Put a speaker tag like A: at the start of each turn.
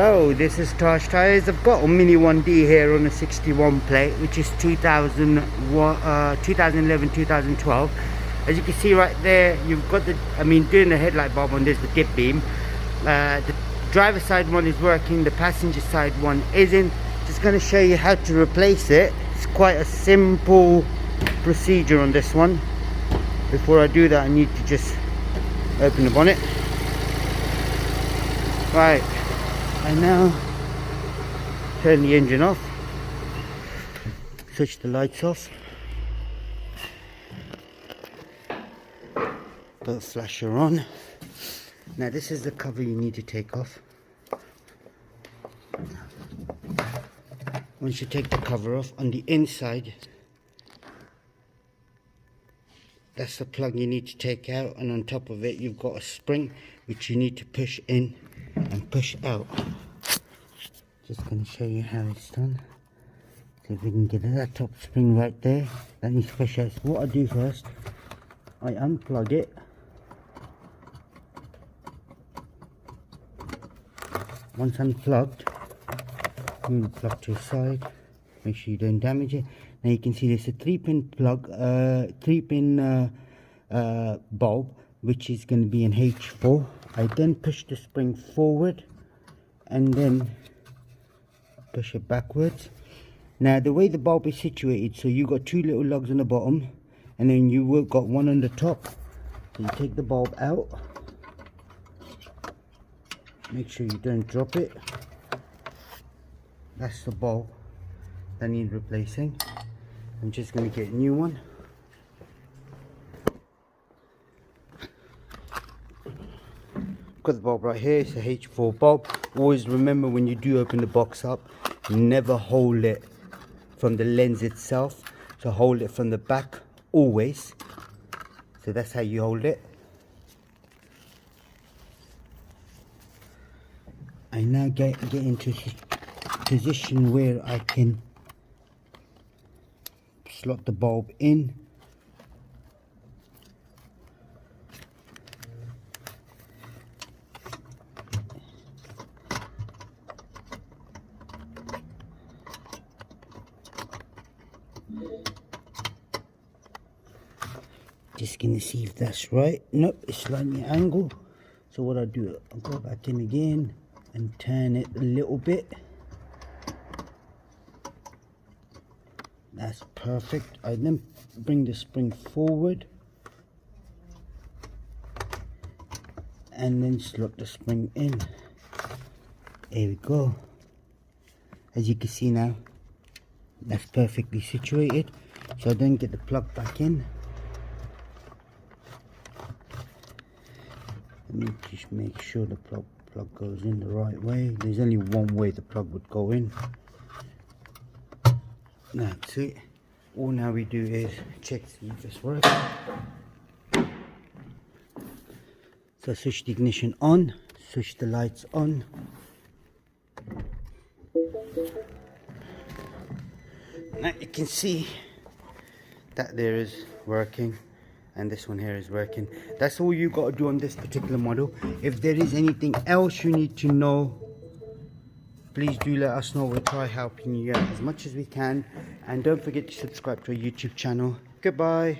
A: Hello, this is Tosh Tires. I've got a Mini 1D here on a 61 plate, which is 2011-2012. As you can see right there, you've got the, doing the headlight bulb on, there's the dip beam. The driver side one is working, the passenger side one isn't. Just going to show you how to replace it. It's quite a simple procedure on this one. Before I do that, I need to just open the bonnet. Right, and now turn the engine off, switch the lights off, put a flasher on. Now this is the cover you need to take off. Once you take the cover off, on the inside, that's the plug you need to take out, and on top of it you've got a spring which you need to push in and push out. Just going to show you how it's done. See if we can get that top spring right there. That needs to push out. So what I do first, I unplug it. Once unplugged, move the plug to the side. Make sure you don't damage it. Now you can see there's a 3-pin plug, 3-pin bulb, which is going to be an H4. I then push the spring forward and then push it backwards. Now the way the bulb is situated, so you got 2 little lugs on the bottom and then you got one on the top. So you take the bulb out, make sure you don't drop it. That's the bulb that needs replacing. I'm just going to get a new one. Got the bulb right here. It's a H4 bulb. Always remember, when you do open the box up, never hold it from the lens itself, so hold it from the back always. So that's how you hold it. I now get into a position where I can slot the bulb in. Just gonna see if that's right. Nope, it's slightly angled. So what I do, I'll go back in again and turn it a little bit. That's perfect. I then bring the spring forward and then slot the spring in. There we go. As you can see now, that's perfectly situated. So I then get the plug back in. Let me just make sure the plug goes in the right way. There's only one way the plug would go in. That's it. All now we do is check see if this works. So switch the ignition on, switch the lights on. Now you can see that there is working, and this one here is working. That's all you got to do on this particular model. If there is anything else you need to know, please do let us know. We'll try helping you out as much as we can, and don't forget to subscribe to our YouTube channel. Goodbye.